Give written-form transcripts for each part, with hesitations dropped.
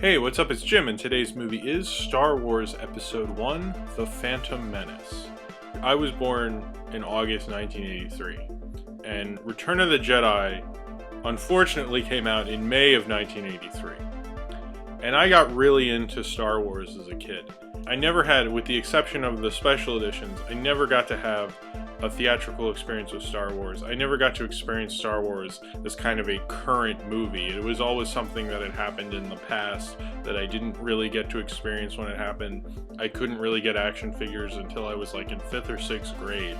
Hey, what's up? It's Jim, and today's movie is Star Wars Episode 1, The Phantom Menace. I was born in August 1983, and Return of the Jedi unfortunately came out in May of 1983. And I got really into Star Wars as a kid. I never had, with the exception of the special editions, I never got to have a theatrical experience with Star Wars. I never got to experience Star Wars as kind of a current movie. It was always something that had happened in the past that I didn't really get to experience when it happened. I couldn't really get action figures until I was like in 5th or 6th grade.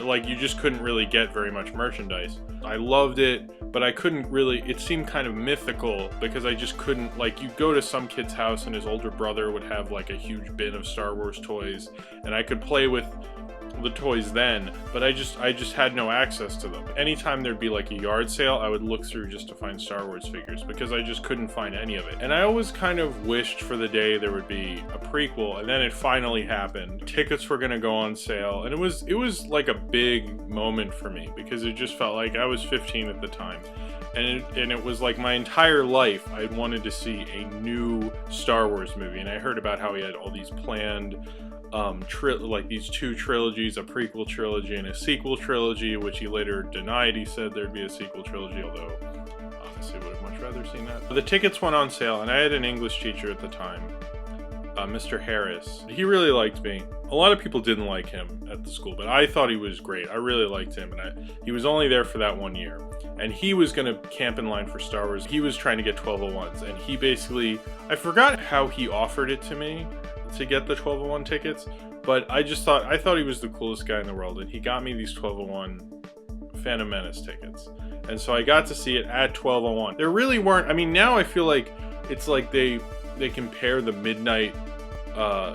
Like, you just couldn't really get very much merchandise. I loved it, but I couldn't really, it seemed kind of mythical because I just couldn't, like, you go to some kid's house and his older brother would have like a huge bin of Star Wars toys, and I could play with the toys then, but I just had no access to them. Anytime there'd be like a yard sale, I would look through just to find Star Wars figures because I just couldn't find any of it. And I always kind of wished for the day there would be a prequel, and then it finally happened. Tickets were gonna go on sale, and it was like a big moment for me because it just felt like I was 15 at the time. And it was like my entire life I wanted to see a new Star Wars movie, and I heard about how he had all these planned like these 2 trilogies, a prequel trilogy and a sequel trilogy, which he later denied. He said there'd be a sequel trilogy, although honestly would have much rather seen that. The tickets went on sale, and I had an English teacher at the time, Mr. Harris. He really liked me. A lot of people didn't like him at the school, but I thought he was great. I really liked him, and he was only there for that 1 year. And he was going to camp in line for Star Wars. He was trying to get 1201s, and he basically, I forgot how he offered it to me to get the 1201 tickets, but I thought he was the coolest guy in the world, and he got me these 1201 Phantom Menace tickets. And so I got to see it at 1201. There really weren't, I mean, now I feel like it's like they compare the midnight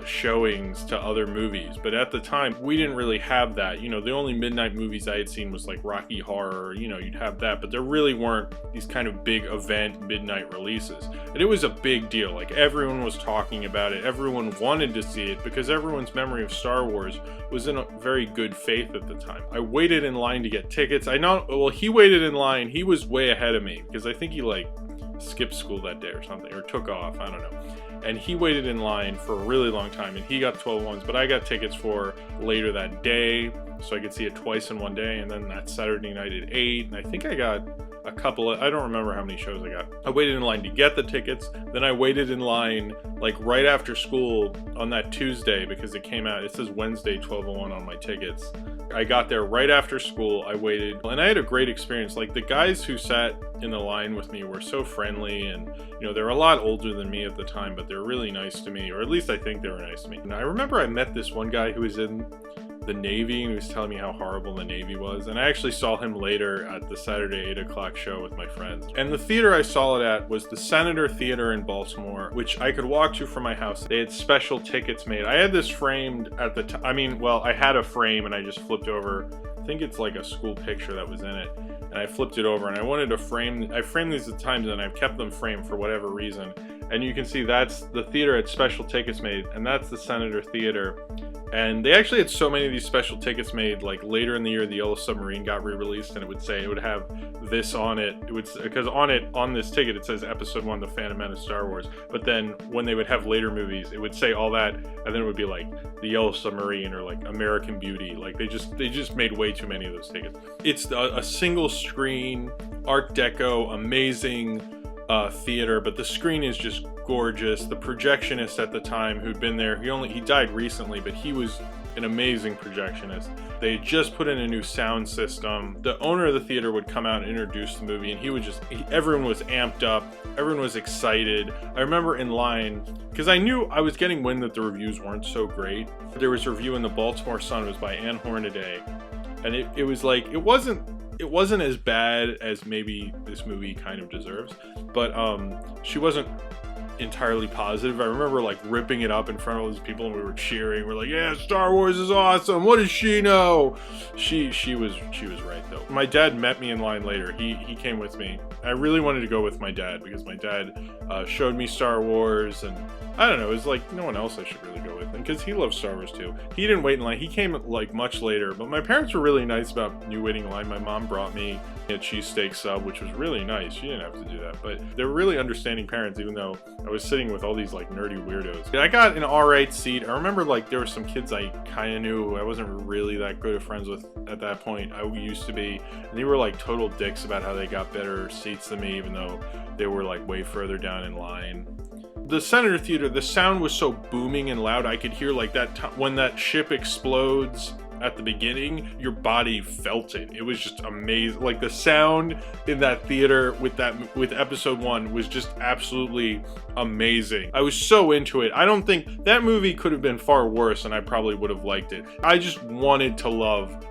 showings to other movies, but at the time we didn't really have that. You know, the only midnight movies I had seen was like Rocky Horror, you know, you'd have that, but there really weren't these kind of big event midnight releases. And it was a big deal. Like, everyone was talking about it, everyone wanted to see it, because everyone's memory of Star Wars was in a very good faith at the time. I waited in line to get tickets. He waited in line, he was way ahead of me, because I think he like skipped school that day or something, or took off, I don't know. And he waited in line for a really long time, and he got 1201s, but I got tickets for later that day, so I could see it twice in one day, and then that Saturday night at 8, and I think I got a couple of, I don't remember how many shows I got. I waited in line to get the tickets, then I waited in line like right after school on that Tuesday, because it came out, it says Wednesday 1201 on my tickets. I got there right after school, I waited, and I had a great experience. Like, the guys who sat in the line with me were so friendly, and you know, they were a lot older than me at the time, but they're really nice to me, or at least I think they were nice to me. And I remember I met this one guy who was in the Navy, and he was telling me how horrible the Navy was, and I actually saw him later at the Saturday 8 o'clock show with my friends. And the theater I saw it at was the Senator Theater in Baltimore, which I could walk to from my house. They had special tickets made. I had this framed at the time. I mean, well, I had a frame, and I just flipped over, I think it's like a school picture that was in it, and I flipped it over, and I wanted to frame, I framed these at times, and I've kept them framed for whatever reason. And you can see that's the theater had special tickets made, and that's the Senator Theater. And they actually had so many of these special tickets made, like later in the year, the Yellow Submarine got re-released, and it would have this on it. It would, because on this ticket it says Episode 1, The Phantom Menace, Star Wars. But then when they would have later movies, it would say all that, and then it would be like the Yellow Submarine or like American Beauty. Like, they just made way too many of those tickets. It's a single screen, Art Deco, amazing theater, but the screen is just gorgeous. The projectionist at the time who'd been there, he died recently, but he was an amazing projectionist. They just put in a new sound system. The owner of the theater would come out and introduce the movie, and everyone was amped up, everyone was excited. I remember in line, because I knew I was getting wind that the reviews weren't so great. There was a review in the Baltimore Sun, it was by Ann Hornaday, and it was like, it wasn't as bad as maybe this movie kind of deserves, but she wasn't entirely positive. I remember like ripping it up in front of all these people, and we were cheering. We're like, yeah, Star Wars is awesome. What does she know? She was right though. My dad met me in line later. He came with me. I really wanted to go with my dad because my dad showed me Star Wars, and I don't know, it was like no one else I should really go with. thing, because he loves Star Wars too. He didn't wait in line. He came like much later, but my parents were really nice about me waiting in line. My mom brought me a cheesesteak sub, which was really nice. She didn't have to do that, but they were really understanding parents, even though I was sitting with all these like nerdy weirdos. I got an alright seat. I remember like there were some kids I kind of knew who I wasn't really that good of friends with at that point. I used to be, and they were like total dicks about how they got better seats than me, even though they were like way further down in line. The Senator Theater, the sound was so booming and loud. I could hear like that when that ship explodes at the beginning, your body felt it. It was just amazing. Like the sound in that theater with episode 1 was just absolutely amazing. I was so into it. I don't think that movie could have been far worse, and I probably would have liked it. I just wanted to love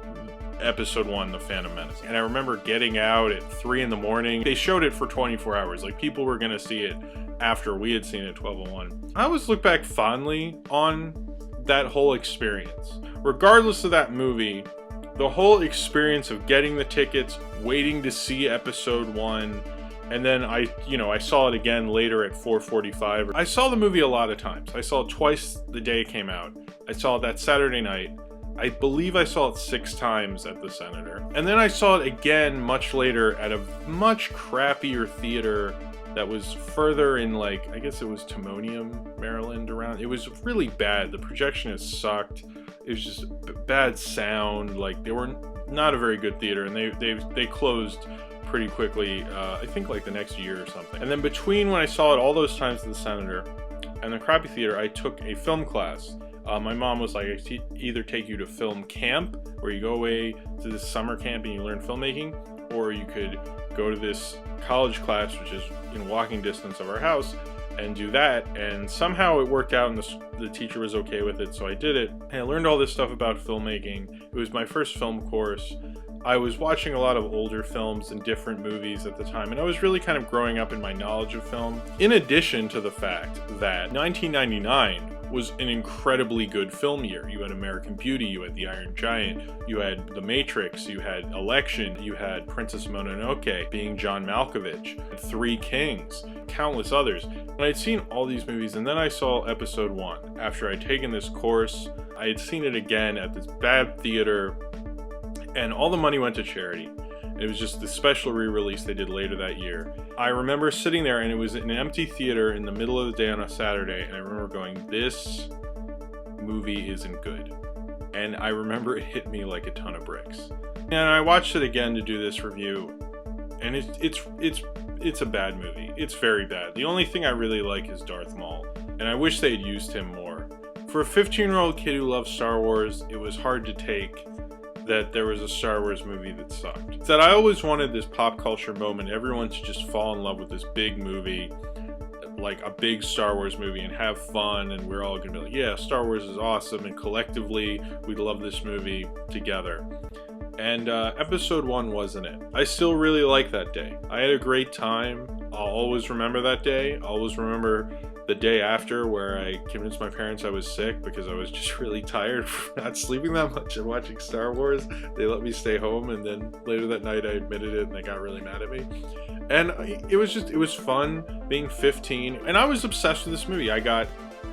episode 1, The Phantom Menace. And I remember getting out at 3 in the morning. They showed it for 24 hours. Like people were gonna see it after we had seen it at 12:01. I always look back fondly on that whole experience. Regardless of that movie, the whole experience of getting the tickets, waiting to see episode 1, and then I saw it again later at 4:45. I saw the movie a lot of times. I saw it twice the day it came out. I saw it that Saturday night. I believe I saw it 6 times at the Senator. And then I saw it again much later at a much crappier theater that was further in, like, I guess it was Timonium, Maryland around. It was really bad. The projectionist sucked. It was just bad sound. Like, they were not a very good theater, and they closed pretty quickly, I think like the next year or something. And then between when I saw it all those times at the Senator and the crappy theater, I took a film class. My mom was like, I either take you to film camp, where you go away to this summer camp and you learn filmmaking, or you could go to this college class, which is in walking distance of our house, and do that. And somehow it worked out, and the teacher was okay with it, so I did it. And I learned all this stuff about filmmaking. It was my first film course. I was watching a lot of older films and different movies at the time, and I was really kind of growing up in my knowledge of film. In addition to the fact that 1999 was an incredibly good film year. You had American Beauty, you had The Iron Giant, you had The Matrix, you had Election, you had Princess Mononoke, being John Malkovich, Three Kings, countless others. And I'd seen all these movies, and then I saw episode 1. After I'd taken this course, I had seen it again at this bad theater, and all the money went to charity. It was just the special re-release they did later that year. I remember sitting there, and it was an empty theater in the middle of the day on a Saturday, and I remember going, this movie isn't good. And I remember it hit me like a ton of bricks. And I watched it again to do this review, and it's a bad movie. It's very bad. The only thing I really like is Darth Maul, and I wish they had used him more. For a 15-year-old kid who loves Star Wars, it was hard to take that there was a Star Wars movie that sucked. It's that I always wanted this pop culture moment, everyone to just fall in love with this big movie, like a big Star Wars movie, and have fun, and we're all gonna be like, yeah, Star Wars is awesome, and collectively we love this movie together. And episode 1 wasn't it. I still really like that day. I had a great time. I'll always remember that day. I'll always remember the day after, where I convinced my parents I was sick because I was just really tired from not sleeping that much and watching Star Wars. They let me stay home, and then later that night I admitted it, and they got really mad at me. And it was fun being 15, and I was obsessed with this movie. I got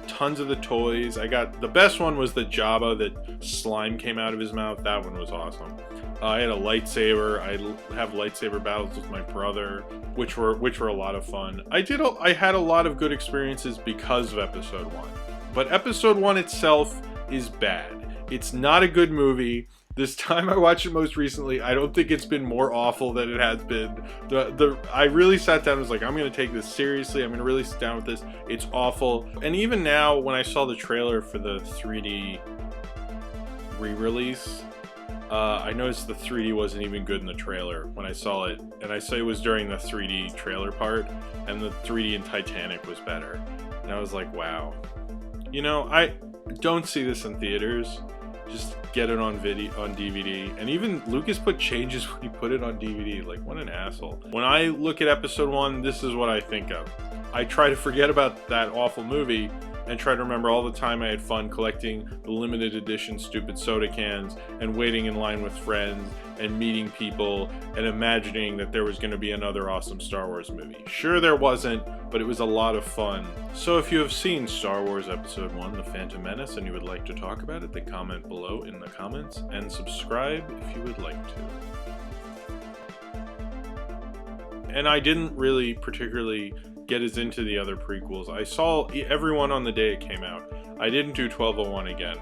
tons of the toys. The best one was the Jabba that slime came out of his mouth. That one was awesome. I had a lightsaber. I have lightsaber battles with my brother, which were a lot of fun. I had a lot of good experiences because of episode 1. But episode 1 itself is bad. It's not a good movie. This time I watched it most recently, I don't think it's been more awful than it has been. I really sat down and was like, I'm going to take this seriously. I'm going to really sit down with this. It's awful. And even now, when I saw the trailer for the 3D re-release, I noticed the 3D wasn't even good in the trailer when I saw it. And I saw it was during the 3D trailer part, and the 3D in Titanic was better. And I was like, wow. You know, I don't see this in theaters. Just get it on DVD. And even Lucas put changes when he put it on DVD. Like, what an asshole. When I look at episode 1, this is what I think of. I try to forget about that awful movie, and try to remember all the time I had fun collecting the limited edition stupid soda cans and waiting in line with friends and meeting people and imagining that there was going to be another awesome Star Wars movie. Sure, there wasn't, but it was a lot of fun. So if you have seen Star Wars Episode 1, The Phantom Menace, and you would like to talk about it, then comment below in the comments and subscribe if you would like to. And I didn't really particularly get as into the other prequels. I saw everyone on the day it came out. I didn't do 1201 again.